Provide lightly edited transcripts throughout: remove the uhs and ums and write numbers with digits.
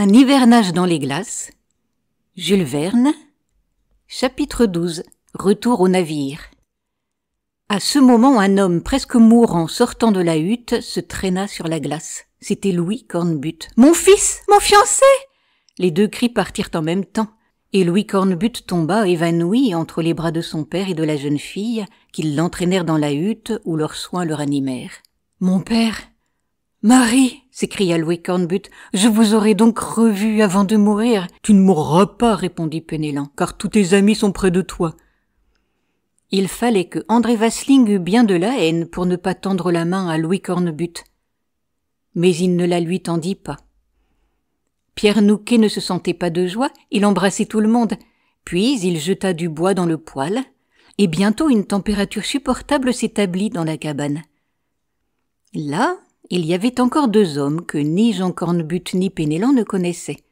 Un hivernage dans les glaces. Jules Verne. Chapitre 12. Retour au navire. À ce moment, un homme presque mourant sortant de la hutte se traîna sur la glace. C'était Louis Cornbutte. « Mon fils! Mon fiancé !» Les deux cris partirent en même temps, et Louis Cornbutte tomba évanoui entre les bras de son père et de la jeune fille, qui l'entraînèrent dans la hutte où leurs soins le ranimèrent. « Mon père! Marie !» s'écria Louis Cornbutte. « Je vous aurais donc revu avant de mourir. »« Tu ne mourras pas, » répondit Penellan, « car tous tes amis sont près de toi. » Il fallait que André Vasling eût bien de la haine pour ne pas tendre la main à Louis Cornbutte. Mais il ne la lui tendit pas. Pierre Nouquet ne se sentait pas de joie, il embrassait tout le monde, puis il jeta du bois dans le poêle, et bientôt une température supportable s'établit dans la cabane. Là, il y avait encore deux hommes que ni Jean Cornbutte ni Penellan ne connaissaient.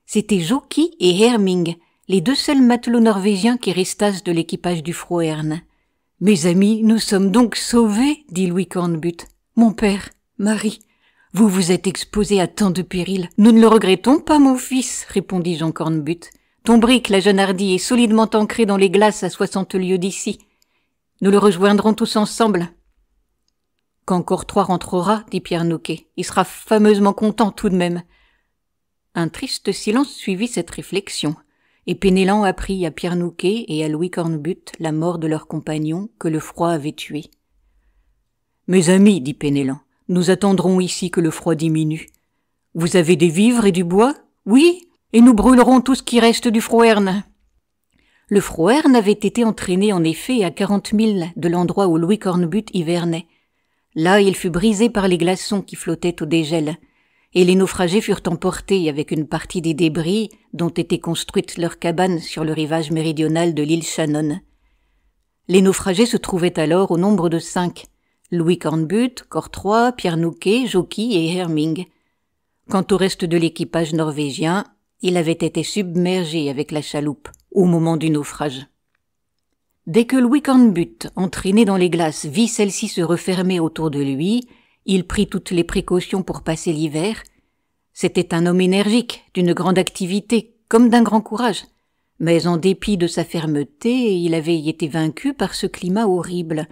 C'étaient Jockey et Herming, les deux seuls matelots norvégiens qui restassent de l'équipage du Frohern. « Mes amis, nous sommes donc sauvés, » dit Louis Cornbutte. « Mon père, Marie, vous vous êtes exposés à tant de périls. »« Nous ne le regrettons pas, mon fils, » répondit Jean Cornbutte. « Ton brick, la jeune hardie, est solidement ancré dans les glaces à 60 lieues d'ici. Nous le rejoindrons tous ensemble. »« Quand Cortrois rentrera, » dit Pierre Nouquet, « il sera fameusement content tout de même. » Un triste silence suivit cette réflexion, et Penellan apprit à Pierre Nouquet et à Louis Cornbutte la mort de leur compagnon que le froid avait tué. « Mes amis, » dit Penellan, « nous attendrons ici que le froid diminue. Vous avez des vivres et du bois ? Oui, et nous brûlerons tout ce qui reste du Frohern. » Le Frohern avait été entraîné en effet à 40 milles de l'endroit où Louis Cornbutte hivernait. Là, il fut brisé par les glaçons qui flottaient au dégel, et les naufragés furent emportés avec une partie des débris dont étaient construites leurs cabanes sur le rivage méridional de l'île Shannon. Les naufragés se trouvaient alors au nombre de 5. Louis Cornbutte, Cortrois, Pierre Nouquet, Jockey et Herming. Quant au reste de l'équipage norvégien, il avait été submergé avec la chaloupe au moment du naufrage. Dès que Louis Cornbutte, entraîné dans les glaces, vit celle-ci se refermer autour de lui, il prit toutes les précautions pour passer l'hiver. C'était un homme énergique, d'une grande activité, comme d'un grand courage. Mais en dépit de sa fermeté, il avait été vaincu par ce climat horrible.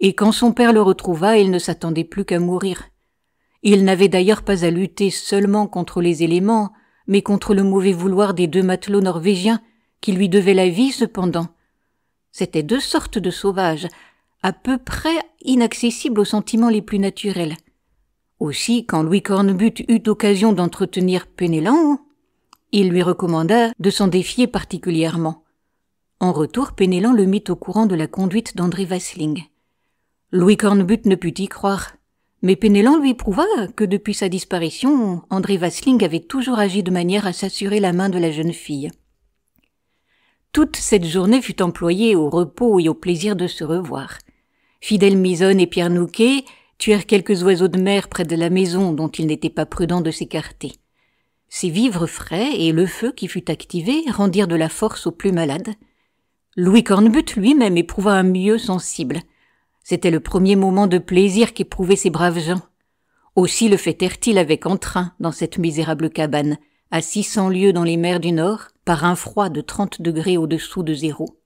Et quand son père le retrouva, il ne s'attendait plus qu'à mourir. Il n'avait d'ailleurs pas à lutter seulement contre les éléments, mais contre le mauvais vouloir des deux matelots norvégiens, qui lui devaient la vie cependant. C'étaient deux sortes de sauvages, à peu près inaccessibles aux sentiments les plus naturels. Aussi, quand Louis Cornbutte eut occasion d'entretenir Penellan, il lui recommanda de s'en défier particulièrement. En retour, Penellan le mit au courant de la conduite d'André Vasling. Louis Cornbutte ne put y croire, mais Penellan lui prouva que depuis sa disparition, André Vasling avait toujours agi de manière à s'assurer la main de la jeune fille. Toute cette journée fut employée au repos et au plaisir de se revoir. Fidèle Misonne et Pierre Nouquet tuèrent quelques oiseaux de mer près de la maison dont il n'était pas prudent de s'écarter. Ces vivres frais et le feu qui fut activé rendirent de la force aux plus malades. Louis Cornbutte lui-même éprouva un mieux sensible. C'était le premier moment de plaisir qu'éprouvaient ces braves gens. Aussi le fêtèrent-ils avec entrain dans cette misérable cabane, à 600 lieues dans les mers du Nord, par un froid de 30 degrés au-dessous de zéro.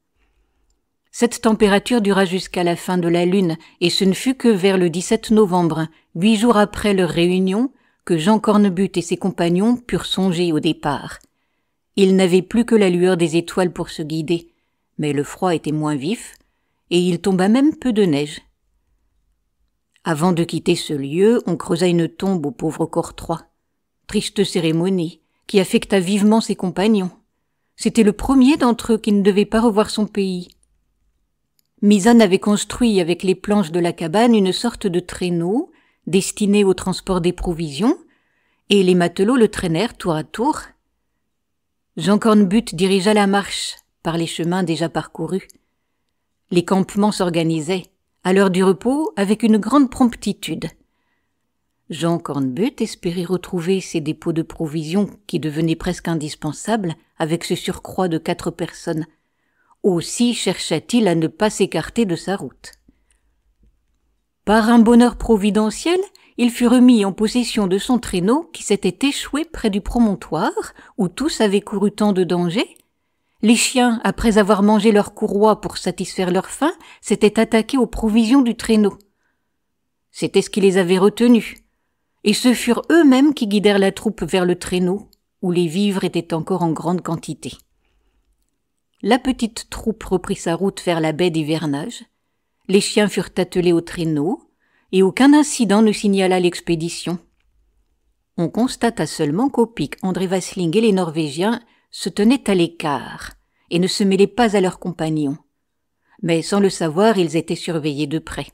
Cette température dura jusqu'à la fin de la lune, et ce ne fut que vers le 17 novembre, 8 jours après leur réunion, que Jean Cornbutte et ses compagnons purent songer au départ. Ils n'avaient plus que la lueur des étoiles pour se guider, mais le froid était moins vif, et il tomba même peu de neige. Avant de quitter ce lieu, on creusa une tombe au pauvre Cortrois. Triste cérémonie, qui affecta vivement ses compagnons. C'était le premier d'entre eux qui ne devait pas revoir son pays. Misonne avait construit avec les planches de la cabane une sorte de traîneau destiné au transport des provisions, et les matelots le traînèrent tour à tour. Jean Cornbutte dirigea la marche par les chemins déjà parcourus. Les campements s'organisaient, à l'heure du repos, avec une grande promptitude. Jean Cornbutte espérait retrouver ses dépôts de provisions qui devenaient presque indispensables avec ce surcroît de 4 personnes. Aussi chercha-t-il à ne pas s'écarter de sa route. Par un bonheur providentiel, il fut remis en possession de son traîneau qui s'était échoué près du promontoire où tous avaient couru tant de dangers. Les chiens, après avoir mangé leur courroie pour satisfaire leur faim, s'étaient attaqués aux provisions du traîneau. C'était ce qui les avait retenus, et ce furent eux-mêmes qui guidèrent la troupe vers le traîneau, où les vivres étaient encore en grande quantité. La petite troupe reprit sa route vers la baie d'hivernage. Les chiens furent attelés au traîneau, et aucun incident ne signala l'expédition. On constata seulement qu'au pic, André Vasling et les Norvégiens se tenaient à l'écart et ne se mêlaient pas à leurs compagnons. Mais sans le savoir, ils étaient surveillés de près.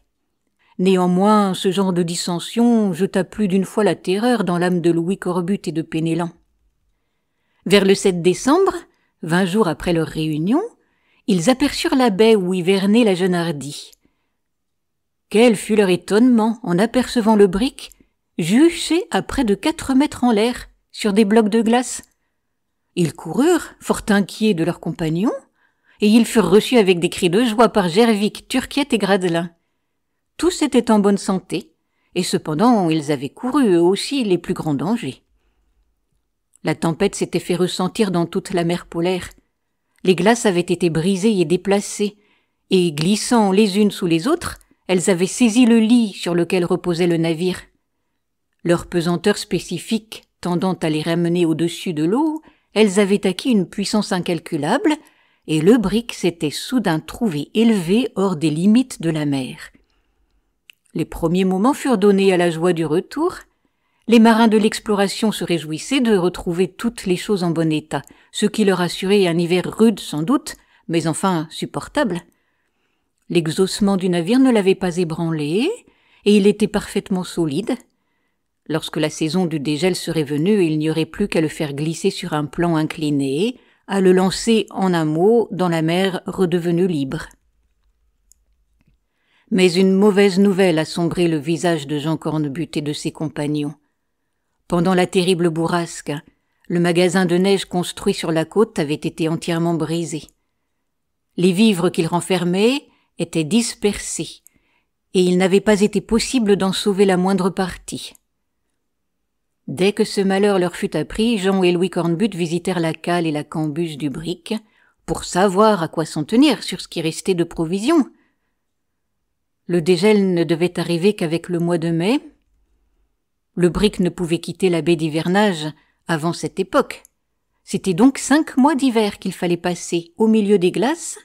Néanmoins, ce genre de dissension jeta plus d'une fois la terreur dans l'âme de Louis Cornbutte et de Penellan. Vers le 7 décembre, 20 jours après leur réunion, ils aperçurent la baie où hivernait la jeune Hardy. Quel fut leur étonnement en apercevant le brick juché à près de 4 mètres en l'air sur des blocs de glace. Ils coururent, fort inquiets de leurs compagnons, et ils furent reçus avec des cris de joie par Gervik, Turquiette et Gradelin. Tous étaient en bonne santé, et cependant ils avaient couru eux aussi les plus grands dangers. La tempête s'était fait ressentir dans toute la mer polaire. Les glaces avaient été brisées et déplacées, et glissant les unes sous les autres, elles avaient saisi le lit sur lequel reposait le navire. Leur pesanteur spécifique tendant à les ramener au-dessus de l'eau, elles avaient acquis une puissance incalculable, et le brick s'était soudain trouvé élevé hors des limites de la mer. Les premiers moments furent donnés à la joie du retour. Les marins de l'exploration se réjouissaient de retrouver toutes les choses en bon état, ce qui leur assurait un hiver rude sans doute, mais enfin supportable. L'exhaussement du navire ne l'avait pas ébranlé, et il était parfaitement solide. Lorsque la saison du dégel serait venue, il n'y aurait plus qu'à le faire glisser sur un plan incliné, à le lancer en un mot dans la mer redevenue libre. Mais une mauvaise nouvelle assombrait le visage de Jean Cornbutte et de ses compagnons. Pendant la terrible bourrasque, le magasin de neige construit sur la côte avait été entièrement brisé. Les vivres qu'il renfermait étaient dispersés, et il n'avait pas été possible d'en sauver la moindre partie. Dès que ce malheur leur fut appris, Jean et Louis Cornbutte visitèrent la cale et la cambuse du brick pour savoir à quoi s'en tenir sur ce qui restait de provisions. Le dégel ne devait arriver qu'avec le mois de mai. Le brick ne pouvait quitter la baie d'hivernage avant cette époque. C'était donc 5 mois d'hiver qu'il fallait passer au milieu des glaces,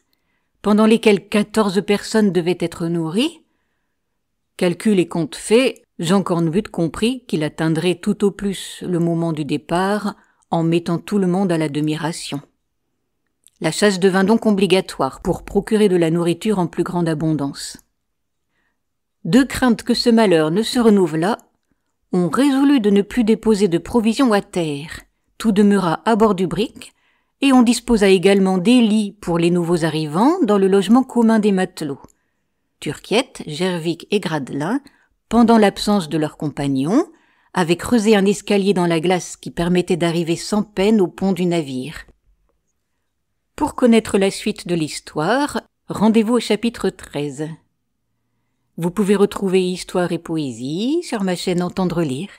pendant lesquels 14 personnes devaient être nourries. Calcul et compte fait, Jean Cornbutte comprit qu'il atteindrait tout au plus le moment du départ en mettant tout le monde à la demi-ration. La chasse devint donc obligatoire pour procurer de la nourriture en plus grande abondance. De crainte que ce malheur ne se renouvelât, on résolut de ne plus déposer de provisions à terre. Tout demeura à bord du brick, et on disposa également des lits pour les nouveaux arrivants dans le logement commun des matelots. Turquiette, Gervik et Gradelin, pendant l'absence de leurs compagnons, avaient creusé un escalier dans la glace qui permettait d'arriver sans peine au pont du navire. Pour connaître la suite de l'histoire, rendez-vous au chapitre 13. Vous pouvez retrouver Histoire et Poésie sur ma chaîne Entendre lire.